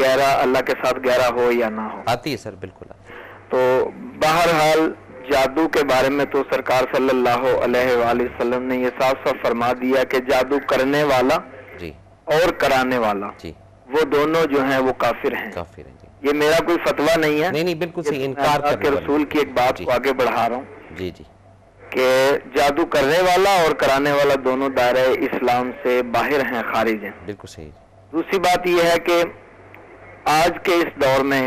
گہرا اللہ کے ساتھ گہرا ہو یا نہ ہو؟ آتی ہے سر، بالکل آتی ہے۔ تو بہرحال جادو کے بارے میں تو سرکار صلی اللہ علیہ وآلہ وسلم نے یہ صاف صاف فرما دیا کہ جادو کرنے والا جی اور کرانے والا جی وہ دونوں جو ہیں وہ کافر ہیں۔ کافر ہیں جی۔ یہ میرا کوئی فتویٰ نہیں ہے، نہیں نہیں، بالکل صحیح، یہ انکار اللہ کرنے کے والے رسول کی ایک بات جی کو آگے بڑھا رہا ہوں جی جی کہ جادو کرنے والا اور کرانے والا دونوں دائرہ اسلام سے باہر ہیں، خارج ہیں۔ بالکل صحیح جی۔ دوسری بات یہ ہے کہ آج کے اس دور میں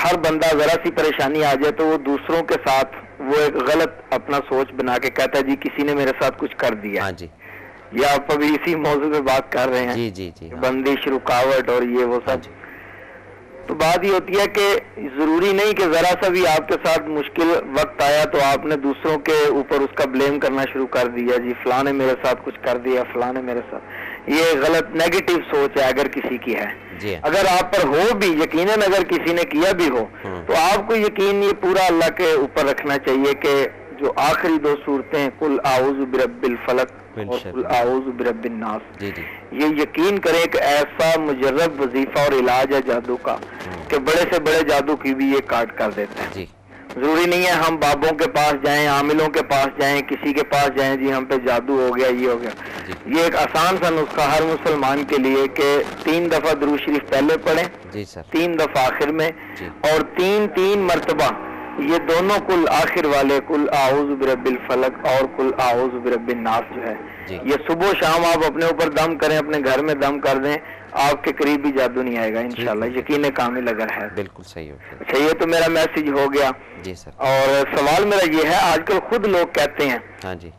ہر بندہ ذرا سی پریشانی آ جائے تو وہ دوسروں کے ساتھ وہ ایک غلط اپنا سوچ بنا کے کہتا ہے جی کسی نے میرے ساتھ کچھ کر دیا، ہاں جی یا آپ ابھی اسی موضوع پہ بات کر رہے ہیں، جی جی جی ہاں بندش، رکاوٹ اور یہ وہ ہاں سب۔ جی تو بات یہ ہوتی ہے کہ ضروری نہیں کہ ذرا سا بھی آپ کے ساتھ مشکل وقت آیا تو آپ نے دوسروں کے اوپر اس کا بلیم کرنا شروع کر دیا، جی فلاں نے میرے ساتھ کچھ کر دیا، فلاں نے میرے ساتھ۔ یہ غلط نیگیٹو سوچ ہے اگر کسی کی ہے۔ جی اگر آپ پر ہو بھی، یقیناً اگر کسی نے کیا بھی ہو تو آپ کو یقین یہ پورا اللہ کے اوپر رکھنا چاہیے کہ جو آخری دو صورتیں قل اعوذ برب الفلق اور قل اعوذ برب الناس، جی جی یہ یقین کریں کہ ایسا مجرب وظیفہ اور علاج ہے جادو کا کہ بڑے سے بڑے جادو کی بھی یہ کاٹ کر دیتے ہیں۔ جی ضروری نہیں ہے ہم بابوں کے پاس جائیں، عاملوں کے پاس جائیں، کسی کے پاس جائیں جی ہم پہ جادو ہو گیا، یہ ہو گیا۔ جی یہ ایک آسان سا نسخہ ہر مسلمان کے لیے کہ 3 دفعہ درود شریف پہلے پڑھیں، جی سر 3 دفعہ آخر میں، جی اور 3 مرتبہ یہ دونوں کل آخر والے قل اعوذ برب الفلق اور قل اعوذ برب الناس جو ہے جی یہ صبح و شام آپ اپنے اوپر دم کریں، اپنے گھر میں دم کر دیں، آپ کے قریب بھی جادو نہیں آئے گا انشاءاللہ، یقین کامل اگر ہے۔ بالکل صحیح ہو گیا اچھا، یہ تو میرا میسج ہو گیا۔ جی سر۔ اور سوال میرا یہ ہے، آج کل خود لوگ کہتے ہیں، ہاں جی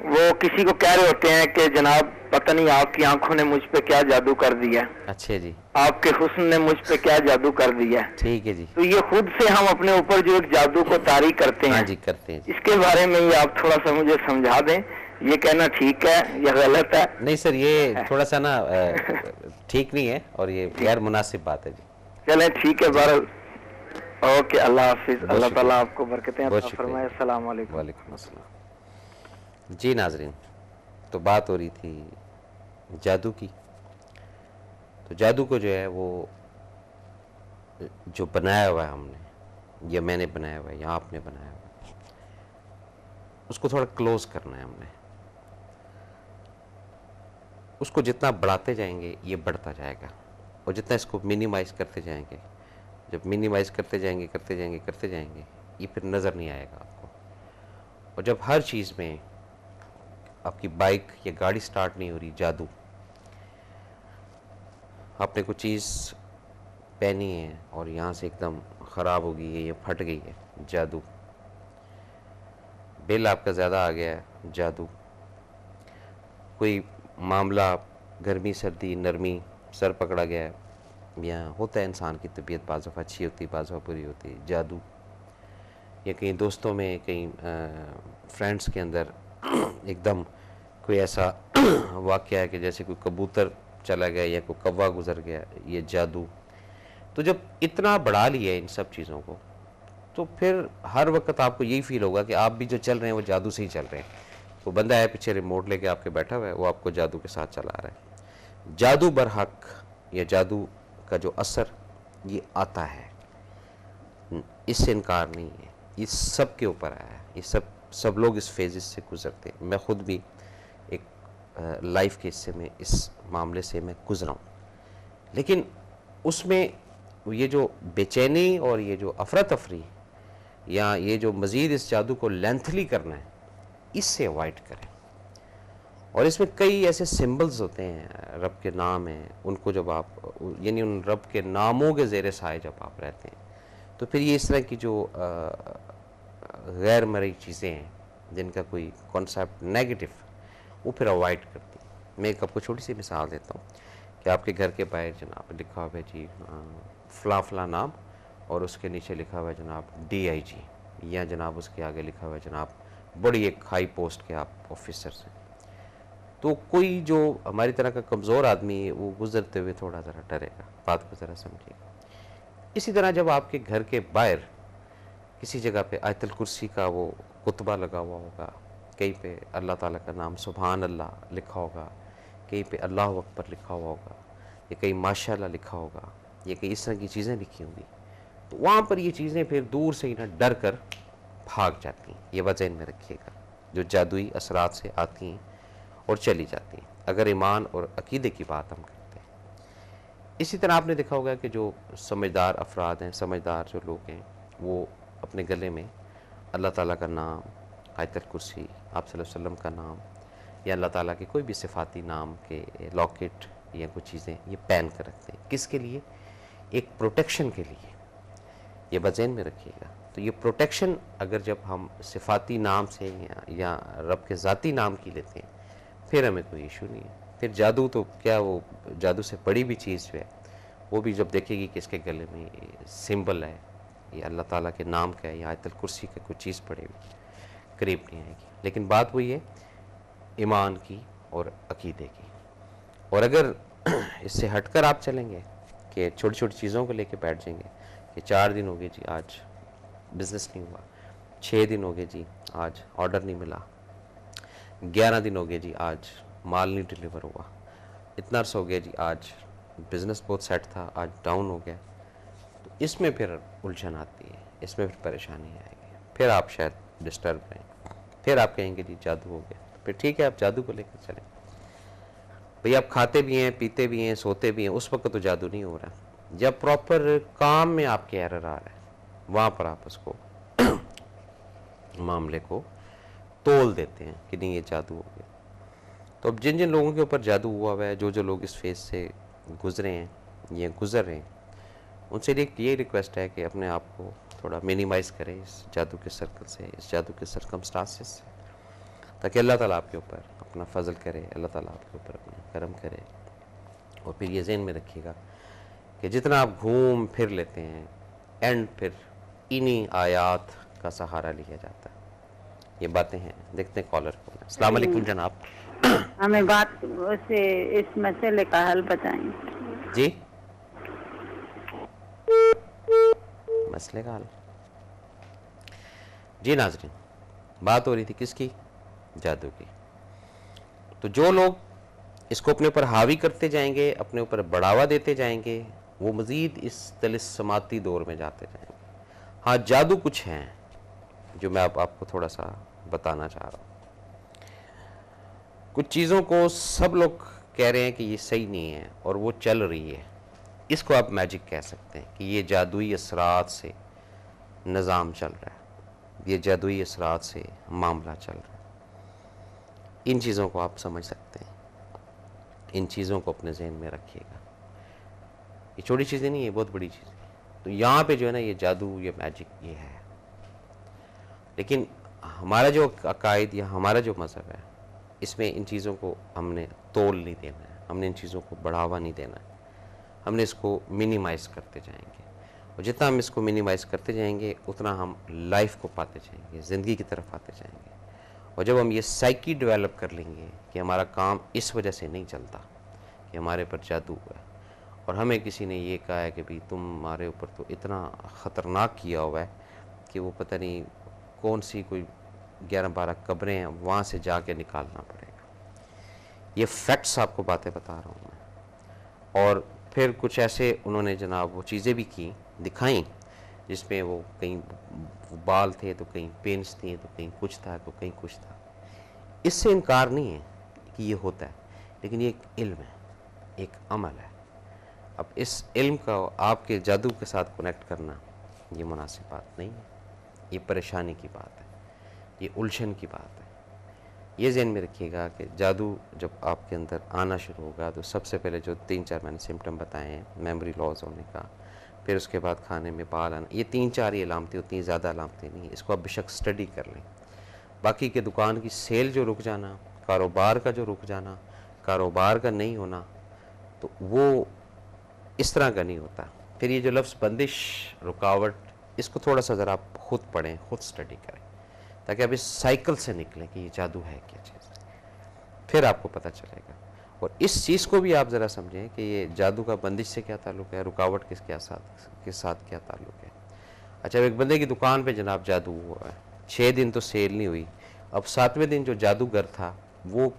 وہ کسی کو کہہ رہے ہوتے ہیں کہ جناب پتہ نہیں آپ کی آنکھوں نے مجھ پہ کیا جادو کر دیا، اچھا جی آپ کے حسن نے مجھ پہ کیا جادو کر دیا۔ ٹھیک ہے جی تو یہ خود سے ہم اپنے اوپر جو ایک جادو کو طاری کرتے ہاں ہیں، جی کرتے ہیں جی۔ اس کے بارے میں یہ آپ تھوڑا سا مجھے سمجھا دیں، یہ کہنا ٹھیک ہے یا غلط ہے؟ نہیں سر، یہ تھوڑا سا نا ٹھیک نہیں ہے اور یہ غیر مناسب بات ہے جی۔ چلیں ٹھیک ہے، بہرحال اوکے، اللہ حافظ، اللہ شکریہ، تعالیٰ آپ کو برکتیں بہت عطا شکریہ۔ فرمائے۔ السلام علیکم۔ وعلیکم السلام۔ جی ناظرین، تو بات ہو رہی تھی جادو کی۔ تو جادو کو جو ہے وہ جو بنایا ہوا ہے ہم نے، یا میں نے بنایا ہوا ہے یا آپ نے بنایا ہوا ہے، اس کو تھوڑا کلوز کرنا ہے ہم نے۔ اس کو جتنا بڑھاتے جائیں گے یہ بڑھتا جائے گا، اور جتنا اس کو منیمائز کرتے جائیں گے، جب منیمائز کرتے جائیں گے یہ پھر نظر نہیں آئے گا آپ کو۔ اور جب ہر چیز میں آپ کی بائک یا گاڑی سٹارٹ نہیں ہو رہی، جادو، آپ نے کوئی چیز پہنی ہے اور یہاں سے ایک دم خراب ہو گئی ہے یا پھٹ گئی ہے، جادو۔ بل آپ کا زیادہ آ گیا ہے، جادو۔ کوئی معاملہ، گرمی سردی نرمی، سر پکڑا گیا ہے، یا ہوتا ہے انسان کی طبیعت بعض دفعہ اچھی ہوتی ہے بعض دفعہ بری ہوتی ہے، جادو۔ یا کہیں دوستوں میں، کہیں فرینڈس کے اندر ایک دم کوئی ایسا واقعہ ہے کہ جیسے کوئی کبوتر چلا گیا یا کوئی کوا گزر گیا، یہ جادو۔ تو جب اتنا بڑھا لیا ہے ان سب چیزوں کو، تو پھر ہر وقت آپ کو یہی فیل ہوگا کہ آپ بھی جو چل رہے ہیں وہ جادو سے ہی چل رہے ہیں۔ وہ بندہ ہے پیچھے ریموٹ لے کے آپ کے بیٹھا ہوا ہے، وہ آپ کو جادو کے ساتھ چلا رہا ہے۔ جادو برحق یا جادو کا جو اثر یہ آتا ہے، اس سے انکار نہیں ہے، یہ سب کے اوپر آیا ہے، یہ سب لوگ اس فیزز سے گزرتے ہیں۔ میں خود بھی ایک لائف کے حصے میں اس معاملے سے میں گزرا ہوں، لیکن اس میں یہ جو بے چینی اور یہ جو افراتفری یا یہ جو مزید اس جادو کو لینتھلی کرنا ہے، اس سے اوائڈ کریں۔ اور اس میں کئی ایسے سمبلز ہوتے ہیں، رب کے نام ہیں، ان کو جب آپ یعنی ان رب کے ناموں کے زیر سائے جب آپ رہتے ہیں تو پھر یہ اس طرح کی جو غیر مرئی چیزیں ہیں جن کا کوئی کانسیپٹ نیگیٹو، وہ پھر اوائڈ کرتی ہیں۔ میں ایک آپ کو چھوٹی سی مثال دیتا ہوں کہ آپ کے گھر کے باہر جناب لکھا ہوا ہے جی فلاں فلاں نام، اور اس کے نیچے لکھا ہوا ہے جناب DIG، یا جناب اس کے آگے لکھا ہوا ہے جناب بڑی ایک ہائی پوسٹ کے آپ آفیسرس ہیں۔ تو کوئی جو ہماری طرح کا کمزور آدمی ہے وہ گزرتے ہوئے تھوڑا ذرا ڈرے گا، بات کو ذرا سمجھے گا۔ اسی طرح جب آپ کے گھر کے باہر کسی جگہ پہ آیت الکرسی کا وہ کتبہ لگا ہوا ہوگا، کہیں پہ اللہ تعالیٰ کا نام سبحان اللہ لکھا ہوگا، کہیں پہ اللہ اکبر لکھا ہوا ہوگا، یا کہیں ماشاء اللہ لکھا ہوگا، یہ کہیں اس طرح کی چیزیں لکھی ہوں گی، تو وہاں پر یہ چیزیں پھر دور سے ہی نہ ڈر کر بھاگ جاتی ہیں. یہ بات ذہن میں رکھیے گا، جو جادوئی اثرات سے آتی ہیں اور چلی جاتی ہیں، اگر ایمان اور عقیدے کی بات ہم کرتے ہیں. اسی طرح آپ نے دیکھا ہوگا کہ جو سمجھدار افراد ہیں، سمجھدار جو لوگ ہیں، وہ اپنے گلے میں اللہ تعالیٰ کا نام، آیت الکرسی، آپ صلی اللہ علیہ وسلم کا نام، یا اللہ تعالیٰ کے کوئی بھی صفاتی نام کے لاکٹ یا کچھ چیزیں یہ پہن کر رکھتے ہیں. کس کے لیے؟ ایک پروٹیکشن کے لیے. یہ بات ذہن میں رکھیے گا. تو یہ پروٹیکشن اگر جب ہم صفاتی نام سے یا رب کے ذاتی نام کی لیتے ہیں پھر ہمیں کوئی ایشو نہیں ہے. پھر جادو تو کیا، وہ جادو سے بڑی بھی چیز جو ہے وہ بھی جب دیکھے گی کہ اس کے گلے میں سمبل ہے، یہ اللہ تعالیٰ کے نام کا ہے یا آیت الکرسی کا کوئی چیز پڑے ہوئی، قریب نہیں آئے گی. لیکن بات وہی ہے ایمان کی اور عقیدے کی. اور اگر اس سے ہٹ کر آپ چلیں گے کہ چھوٹی چھوٹی چیزوں کو لے کے بیٹھ جائیں گے کہ 4 دن ہو گئے جی آج بزنس نہیں ہوا، 6 دن ہو گئے جی آج آرڈر نہیں ملا، 11 دن ہو گئے جی آج مال نہیں ڈیلیور ہوا، اتنا عرصہ ہو گیا جی آج بزنس بہت سیٹ تھا آج ڈاؤن ہو گیا، تو اس میں پھر الجھن آتی ہے، اس میں پھر پریشانی آئے گی، پھر آپ شاید ڈسٹرب رہیں، پھر آپ کہیں گے جی جادو ہو گیا. پھر ٹھیک ہے آپ جادو کو لے کر چلیں بھئی. آپ کھاتے بھی ہیں، پیتے بھی ہیں، سوتے بھی ہیں، اس وقت تو جادو نہیں ہو رہا. جب پراپر کام میں آپ کے ایرر آ رہا ہے وہاں پر آپ اس کو معاملے کو تول دیتے ہیں کہ نہیں یہ جادو ہو گیا. تو اب جن لوگوں کے اوپر جادو ہوا ہوا ہے، جو لوگ اس فیز سے گزرے ہیں یا گزر رہے ہیں، ان سے یہ ریکویسٹ ہے کہ اپنے آپ کو تھوڑا منیمائز کریں اس جادو کے سرکل سے، اس جادو کے سرکمسٹانسز سے، تاکہ اللہ تعالیٰ آپ کے اوپر اپنا فضل کرے، اللہ تعالیٰ آپ کے اوپر اپنا کرم کرے. اور پھر یہ ذہن میں رکھیے گا کہ جتنا آپ گھوم پھر لیتے ہیں اینڈ پھر انہی آیات کا سہارا لیا جاتا ہے. یہ باتیں ہیں. دیکھتے ہیں کالر کو. السلام علیکم جناب. ہمیں بات سے اس مسئلے کا حل بتائیں. جی مسئلے کا حل. جی ناظرین، بات ہو رہی تھی کس کی؟ جادو کی. تو جو لوگ اس کو اپنے اوپر حاوی کرتے جائیں گے، اپنے اوپر بڑھاوا دیتے جائیں گے، وہ مزید اس طلسماتی دور میں جاتے جائیں گے. ہاں جادو کچھ ہیں جو میں آپ کو تھوڑا سا بتانا چاہ رہا ہوں. کچھ چیزوں کو سب لوگ کہہ رہے ہیں کہ یہ صحیح نہیں ہے اور وہ چل رہی ہے. اس کو آپ میجک کہہ سکتے ہیں کہ یہ جادوئی اثرات سے نظام چل رہا ہے، یہ جادوئی اثرات سے معاملہ چل رہا ہے. ان چیزوں کو آپ سمجھ سکتے ہیں، ان چیزوں کو اپنے ذہن میں رکھیے گا. یہ چھوٹی چیزیں نہیں، یہ بہت بڑی چیزیں. تو یہاں پہ جو ہے نا یہ جادو، یہ میجک یہ ہے. لیکن ہمارا جو عقائد یا ہمارا جو مذہب ہے اس میں ان چیزوں کو ہم نے تول نہیں دینا ہے، ہم نے ان چیزوں کو بڑھاوا نہیں دینا ہے. ہم نے اس کو منیمائز کرتے جائیں گے، اور جتنا ہم اس کو منیمائز کرتے جائیں گے اتنا ہم لائف کو پاتے جائیں گے، زندگی کی طرف آتے جائیں گے. اور جب ہم یہ سائیکی ڈیولپ کر لیں گے کہ ہمارا کام اس وجہ سے نہیں چلتا کہ ہمارے پر جادو ہوا ہے، اور ہمیں کسی نے یہ کہا ہے کہ بھی تمہارے اوپر تو اتنا خطرناک کیا ہوا ہے کہ وہ پتہ نہیں کون سی کوئی 11-12 قبریں ہیں، وہاں سے جا کے نکالنا پڑے گا. یہ فیکٹس آپ کو باتیں بتا رہا ہوں میں. اور پھر کچھ ایسے انہوں نے جناب وہ چیزیں بھی کی، دکھائیں، جس میں وہ کہیں بال تھے تو کہیں پینس تھیں تو کہیں کچھ تھا تو کہیں کچھ تھا. اس سے انکار نہیں ہے کہ یہ ہوتا ہے، لیکن یہ ایک علم ہے، ایک عمل ہے. اب اس علم کا آپ کے جادو کے ساتھ کنیکٹ کرنا یہ مناسب بات نہیں ہے، یہ پریشانی کی بات ہے، یہ الجھن کی بات ہے. یہ ذہن میں رکھیے گا کہ جادو جب آپ کے اندر آنا شروع ہوگا تو سب سے پہلے جو 3-4 میں نے سمٹم بتائے ہیں، میموری لاس ہونے کا، پھر اس کے بعد کھانے میں بال آنا، یہ 3-4 ہی علامتیں ہوتی ہیں، زیادہ علامتیں نہیں. اس کو آپ بے شک اسٹڈی کر لیں. باقی کے دکان کی سیل جو رک جانا، کاروبار کا جو رک جانا، کاروبار کا نہیں ہونا، تو وہ اس طرح کا نہیں ہوتا. پھر یہ جو لفظ بندش، رکاوٹ، اس کو تھوڑا سا ذرا آپ خود پڑھیں، خود اسٹڈی کریں، تاکہ آپ اس سائیکل سے نکلیں کہ یہ جادو ہے کیا چیز ہے. پھر آپ کو پتہ چلے گا. اور اس چیز کو بھی آپ ذرا سمجھیں کہ یہ جادو کا بندش سے کیا تعلق ہے، رکاوٹ کے ساتھ کیا تعلق ہے. اچھا ایک بندے کی دکان پہ جناب جادو ہوا ہے، 6 دن تو سیل نہیں ہوئی، اب 7ویں دن جو جادوگر تھا وہ